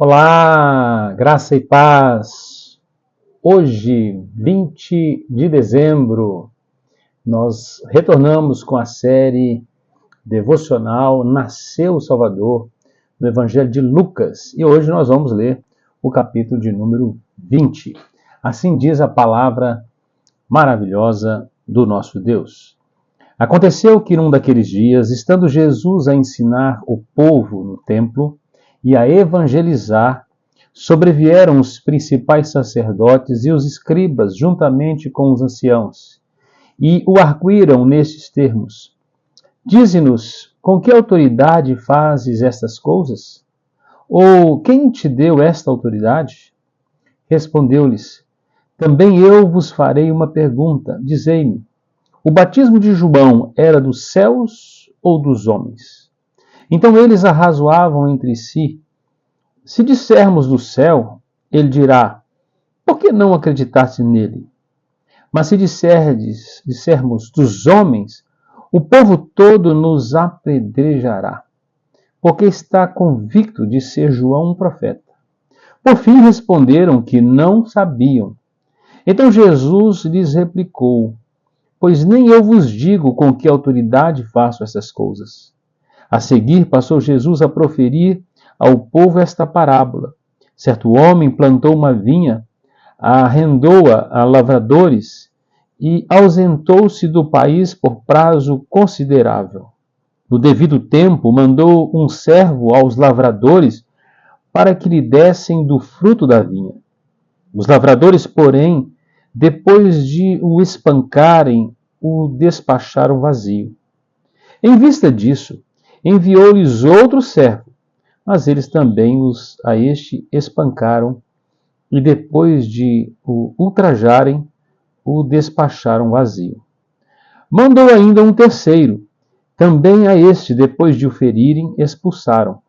Olá, graça e paz. Hoje, 20 de dezembro, nós retornamos com a série devocional Nasceu o Salvador, no Evangelho de Lucas. E hoje nós vamos ler o capítulo de número 20. Assim diz a palavra maravilhosa do nosso Deus. Aconteceu que num daqueles dias, estando Jesus a ensinar o povo no templo e a evangelizar, sobrevieram os principais sacerdotes e os escribas juntamente com os anciãos, e o arguíram nestes termos: Dize-nos, com que autoridade fazes estas coisas? Ou quem te deu esta autoridade? Respondeu-lhes: Também eu vos farei uma pergunta. Dizei-me, o batismo de João era dos céus ou dos homens? Então eles arrazoavam entre si. Se dissermos do céu, ele dirá: por que não acreditaste nele? Mas se dissermos dos homens, o povo todo nos apedrejará, porque está convicto de ser João um profeta. Por fim responderam que não sabiam. Então Jesus lhes replicou: Pois nem eu vos digo com que autoridade faço essas coisas. A seguir passou Jesus a proferir ao povo esta parábola. Certo homem plantou uma vinha, arrendou-a a lavradores e ausentou-se do país por prazo considerável. No devido tempo, mandou um servo aos lavradores para que lhe dessem do fruto da vinha. Os lavradores, porém, depois de o espancarem, o despacharam vazio. Em vista disso, enviou-lhes outro servo, mas eles também a este espancaram e depois de o ultrajarem, o despacharam vazio. Mandou ainda um terceiro, também a este, depois de o ferirem, expulsaram.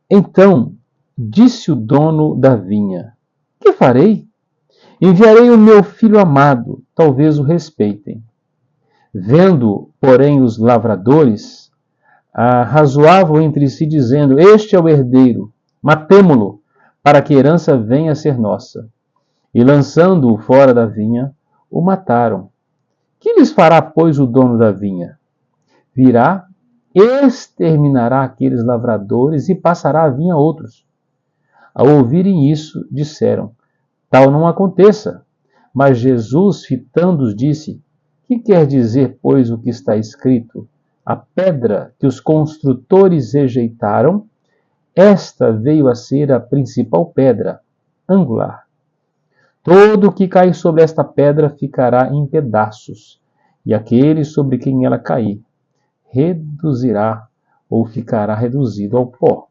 Então disse o dono da vinha: Que farei? Enviarei o meu filho amado, talvez o respeitem. Vendo, porém, os lavradores, arrazoavam entre si, dizendo: Este é o herdeiro, matemo-lo, para que a herança venha a ser nossa. E lançando-o fora da vinha, o mataram. Que lhes fará, pois, o dono da vinha? Virá, exterminará aqueles lavradores e passará a vinha a outros. Ao ouvirem isso, disseram: Tal não aconteça. Mas Jesus, fitando-os, disse: Que quer dizer, pois, o que está escrito? A pedra que os construtores rejeitaram, esta veio a ser a principal pedra, angular. Todo o que cair sobre esta pedra ficará em pedaços, e aquele sobre quem ela cair reduzirá ou ficará reduzido ao pó.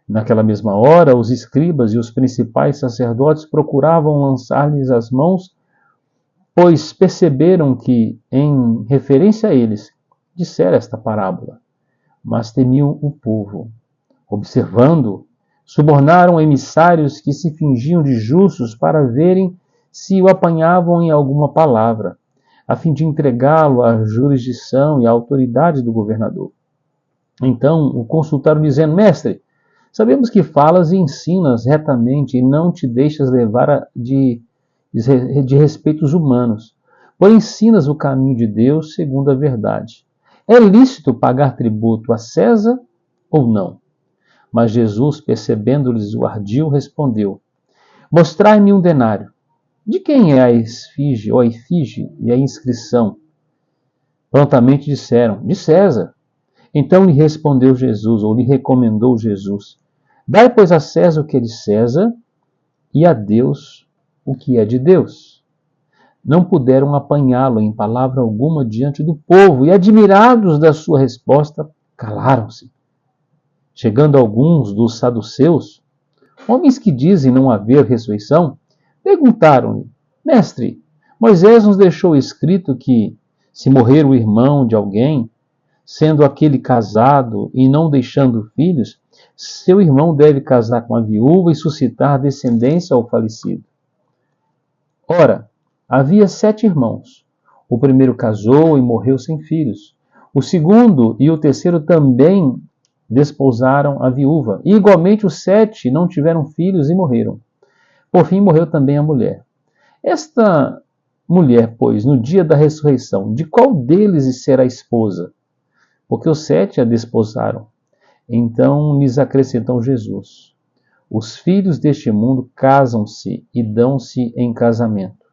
Naquela mesma hora, os escribas e os principais sacerdotes procuravam lançar-lhes as mãos, pois perceberam que, em referência a eles, dissera esta parábola. Mas temiam o povo. Observando, subornaram emissários que se fingiam de justos para verem se o apanhavam em alguma palavra, a fim de entregá-lo à jurisdição e à autoridade do governador. Então o consultaram, dizendo: Mestre, sabemos que falas e ensinas retamente e não te deixas levar de respeitos humanos, porém ensinas o caminho de Deus segundo a verdade. É lícito pagar tributo a César ou não? Mas Jesus, percebendo-lhes o ardil, respondeu: Mostrai-me um denário. De quem é a esfinge ou a efígie e a inscrição? Prontamente disseram: De César. Então lhe respondeu Jesus, ou lhe recomendou Jesus: Dai, pois, a César o que é de César e a Deus o que é de Deus. Não puderam apanhá-lo em palavra alguma diante do povo, e, admirados da sua resposta, calaram-se. Chegando alguns dos saduceus, homens que dizem não haver ressurreição, perguntaram-lhe: Mestre, Moisés nos deixou escrito que, se morrer o irmão de alguém, sendo aquele casado e não deixando filhos, seu irmão deve casar com a viúva e suscitar descendência ao falecido. Ora, havia 7 irmãos. O primeiro casou e morreu sem filhos. O segundo e o terceiro também desposaram a viúva. E igualmente os 7 não tiveram filhos e morreram. Por fim, morreu também a mulher. Esta mulher, pois, no dia da ressurreição, de qual deles será esposa? Porque os 7 a desposaram. Então lhes acrescentou Jesus: os filhos deste mundo casam-se e dão-se em casamento,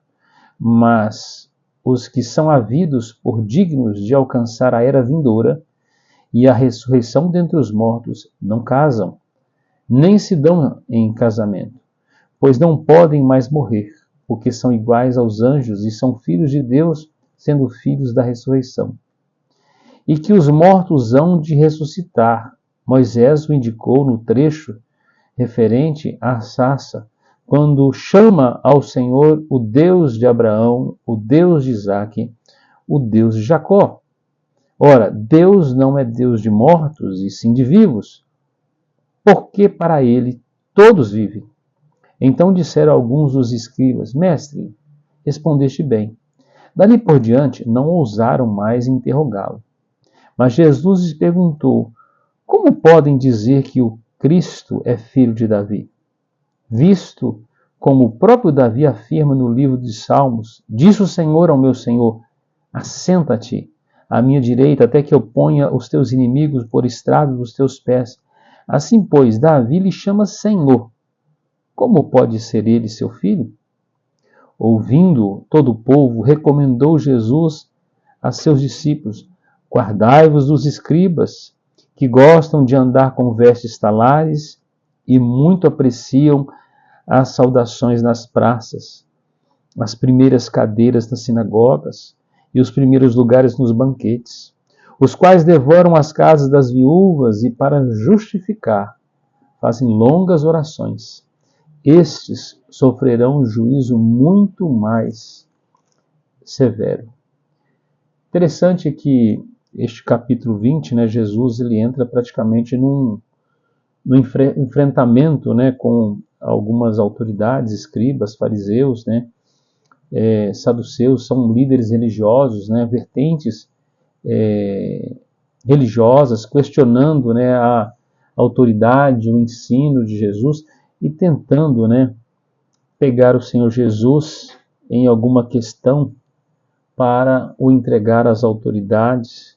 mas os que são havidos por dignos de alcançar a era vindoura e a ressurreição dentre os mortos não casam, nem se dão em casamento, pois não podem mais morrer, porque são iguais aos anjos e são filhos de Deus, sendo filhos da ressurreição. E que os mortos hão de ressuscitar. Moisés o indicou no trecho referente à sarça, quando chama ao Senhor o Deus de Abraão, o Deus de Isaque, o Deus de Jacó. Ora, Deus não é Deus de mortos, e sim de vivos, porque para ele todos vivem. Então disseram alguns dos escribas: Mestre, respondeste bem. Dali por diante não ousaram mais interrogá-lo. Mas Jesus lhes perguntou: como podem dizer que o Cristo é filho de Davi? Visto como o próprio Davi afirma no livro de Salmos: disse o Senhor ao meu Senhor: assenta-te à minha direita, até que eu ponha os teus inimigos por estrado dos teus pés. Assim, pois, Davi lhe chama Senhor. Como pode ser ele seu filho? Ouvindo todo o povo, recomendou Jesus a seus discípulos: guardai-vos dos escribas, que gostam de andar com vestes talares e muito apreciam as saudações nas praças, as primeiras cadeiras nas sinagogas e os primeiros lugares nos banquetes, os quais devoram as casas das viúvas e, para justificar, fazem longas orações. Estes sofrerão juízo muito mais severo. Interessante que este capítulo 20, né, Jesus ele entra praticamente num enfrentamento, né, com algumas autoridades, escribas, fariseus, né, saduceus, são líderes religiosos, né, vertentes religiosas, questionando, né, a autoridade, o ensino de Jesus e tentando, né, pegar o Senhor Jesus em alguma questão para o entregar às autoridades.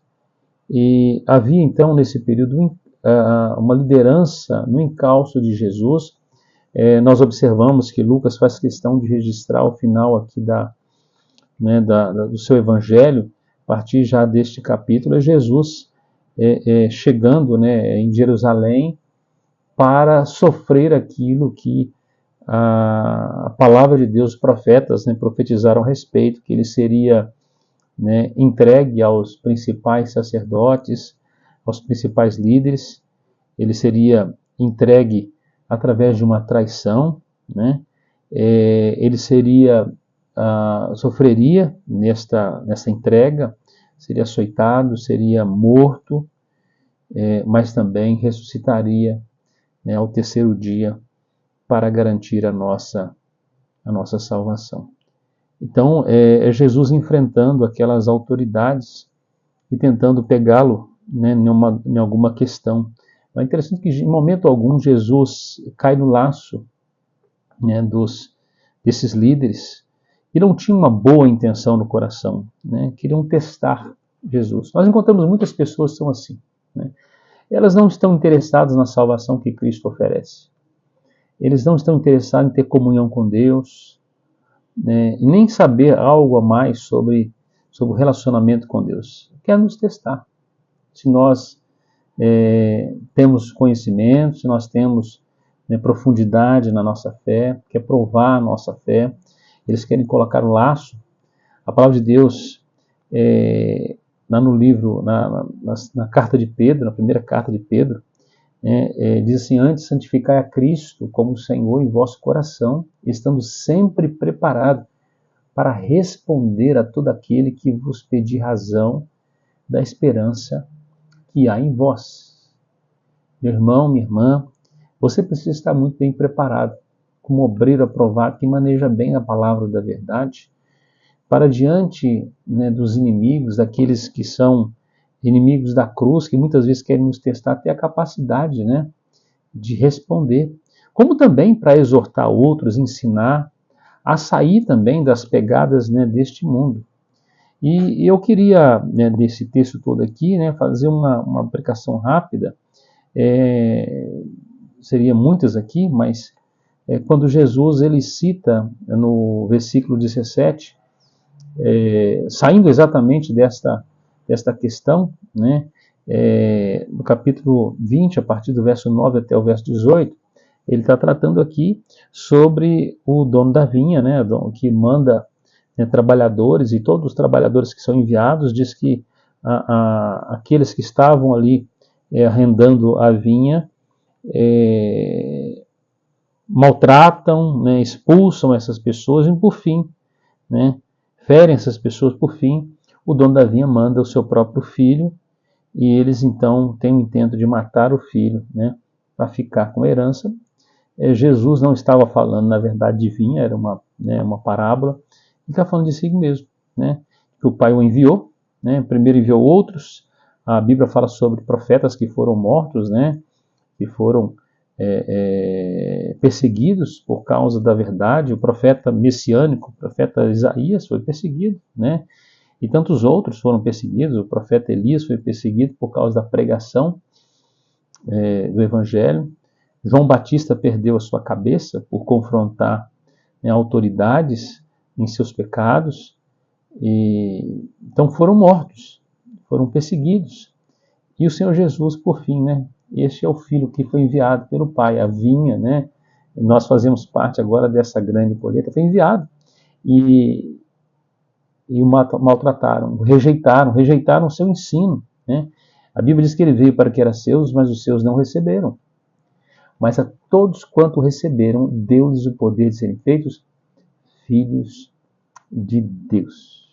E havia então nesse período uma liderança no encalço de Jesus. Nós observamos que Lucas faz questão de registrar o final aqui do seu evangelho, a partir já deste capítulo, é Jesus chegando, né, em Jerusalém para sofrer aquilo que a palavra de Deus, os profetas, né, profetizaram a respeito, que ele seria, né, entregue aos principais sacerdotes, aos principais líderes, ele seria entregue através de uma traição, né? Ele sofreria nessa entrega, seria açoitado, seria morto, mas também ressuscitaria, né, ao terceiro dia para garantir a nossa salvação. Então, é Jesus enfrentando aquelas autoridades e tentando pegá-lo, né, em alguma questão. É interessante que, em momento algum, Jesus cai no laço, né, desses líderes que não tinham uma boa intenção no coração, né, queriam testar Jesus. Nós encontramos muitas pessoas que são assim, né? Elas não estão interessadas na salvação que Cristo oferece. Eles não estão interessados em ter comunhão com Deus, né, nem saber algo a mais sobre o relacionamento com Deus. Quer nos testar. Se nós temos conhecimento, se nós temos, né, profundidade na nossa fé, quer provar a nossa fé, eles querem colocar o laço. A palavra de Deus, no livro, na carta de Pedro, na primeira carta de Pedro, diz assim: antes santificai a Cristo como Senhor em vosso coração, estando sempre preparado para responder a todo aquele que vos pedir razão da esperança que há em vós. Meu irmão, minha irmã, você precisa estar muito bem preparado, como obreiro aprovado que maneja bem a palavra da verdade, para diante, né, dos inimigos, daqueles que são inimigos da cruz, que muitas vezes querem nos testar, ter a capacidade, né, de responder. Como também para exortar outros, ensinar a sair também das pegadas, né, deste mundo. E eu queria, né, desse texto todo aqui, né, fazer uma aplicação rápida. Seria muitas aqui, mas quando Jesus ele cita no versículo 17, saindo exatamente desta questão, né, no capítulo 20, a partir do verso 9 até o verso 18, ele está tratando aqui sobre o dono da vinha, né, que manda, né, trabalhadores, e todos os trabalhadores que são enviados, diz que aqueles que estavam ali arrendando a vinha maltratam, né, expulsam essas pessoas e, por fim, né, ferem essas pessoas. Por fim, o dono da vinha manda o seu próprio filho, e eles então têm o intento de matar o filho, né, para ficar com a herança. Jesus não estava falando, na verdade, de vinha, era uma parábola. Ele está falando de si mesmo, né, que o pai o enviou, né, primeiro enviou outros. A Bíblia fala sobre profetas que foram mortos, né, que foram perseguidos por causa da verdade. O profeta messiânico, o profeta Isaías, foi perseguido, né? E tantos outros foram perseguidos. O profeta Elias foi perseguido por causa da pregação do Evangelho. João Batista perdeu a sua cabeça por confrontar, né, autoridades em seus pecados. Então foram mortos, foram perseguidos. E o Senhor Jesus, por fim, né? Este é o Filho que foi enviado pelo Pai, a vinha, né? Nós fazemos parte agora dessa grande colheita. Foi enviado e o maltrataram, rejeitaram o seu ensino, né? A Bíblia diz que ele veio para que era seus, mas os seus não receberam. Mas a todos quanto receberam, deu-lhes o poder de serem feitos filhos de Deus.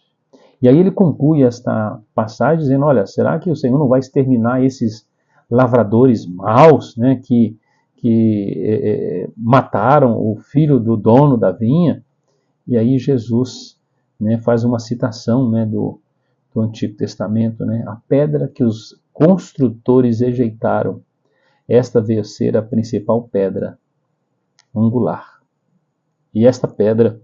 E aí ele conclui esta passagem dizendo: olha, será que o Senhor não vai exterminar esses lavradores maus, né, que mataram o filho do dono da vinha? E aí Jesus, né, faz uma citação, né, do Antigo Testamento, né, a pedra que os construtores rejeitaram, esta veio a ser a principal pedra angular. E esta pedra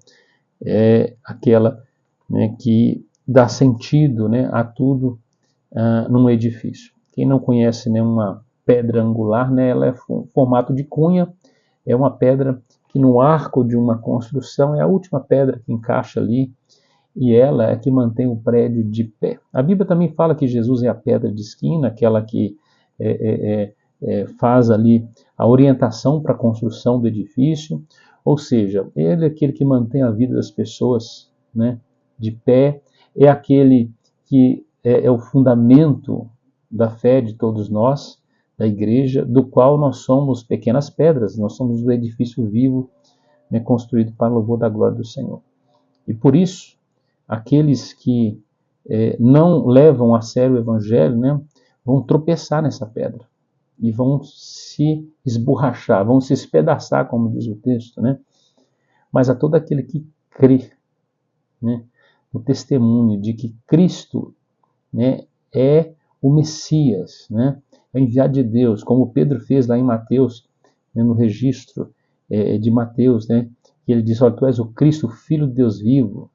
é aquela, né, que dá sentido, né, a tudo num edifício. Quem não conhece, né, uma pedra angular, né, ela é formato de cunha, é uma pedra que no arco de uma construção é a última pedra que encaixa ali, e ela é que mantém o prédio de pé. A Bíblia também fala que Jesus é a pedra de esquina, aquela que faz ali a orientação para a construção do edifício, ou seja, ele é aquele que mantém a vida das pessoas, né, de pé, é aquele que é o fundamento da fé de todos nós, da igreja, do qual nós somos pequenas pedras, nós somos o edifício vivo, né, construído para o louvor da glória do Senhor. E por isso, aqueles que não levam a sério o Evangelho, né, vão tropeçar nessa pedra e vão se esborrachar, vão se espedaçar, como diz o texto, né? Mas a todo aquele que crê, né, no testemunho de que Cristo, né, é o Messias, né, é enviado de Deus, como Pedro fez lá em Mateus, né, no registro de Mateus, né, que ele diz: olha, tu és o Cristo, o Filho de Deus vivo.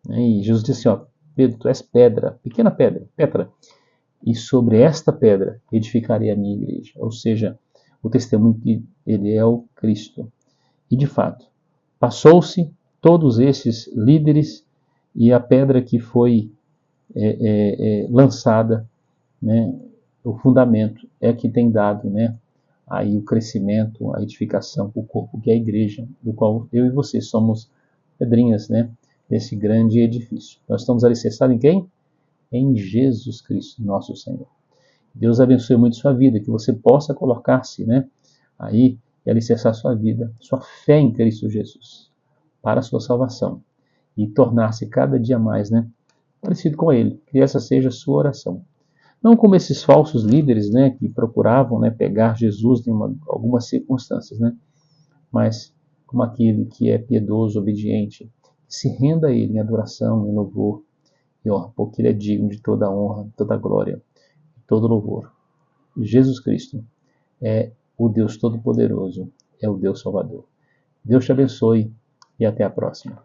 E Jesus disse assim: ó, Pedro, tu és pedra, pequena pedra, e sobre esta pedra edificarei a minha igreja. Ou seja, o testemunho que ele é o Cristo. E de fato, passou-se todos esses líderes, e a pedra que foi lançada, né, o fundamento é que tem dado, né, aí o crescimento, a edificação, o corpo que é a igreja, do qual eu e você somos pedrinhas, né, desse grande edifício. Nós estamos alicerçados em quem? Em Jesus Cristo, nosso Senhor. Deus abençoe muito sua vida, que você possa colocar-se, né, aí e alicerçar sua vida, sua fé em Cristo Jesus, para a sua salvação, e tornar-se cada dia mais, né, parecido com Ele. Que essa seja a sua oração. Não como esses falsos líderes, né, que procuravam, né, pegar Jesus em algumas circunstâncias, né, mas como aquele que é piedoso, obediente, que se renda a Ele em adoração, em louvor e honra, porque Ele é digno de toda a honra, toda a glória todo louvor. Jesus Cristo é o Deus Todo-Poderoso, é o Deus Salvador. Deus te abençoe e até a próxima.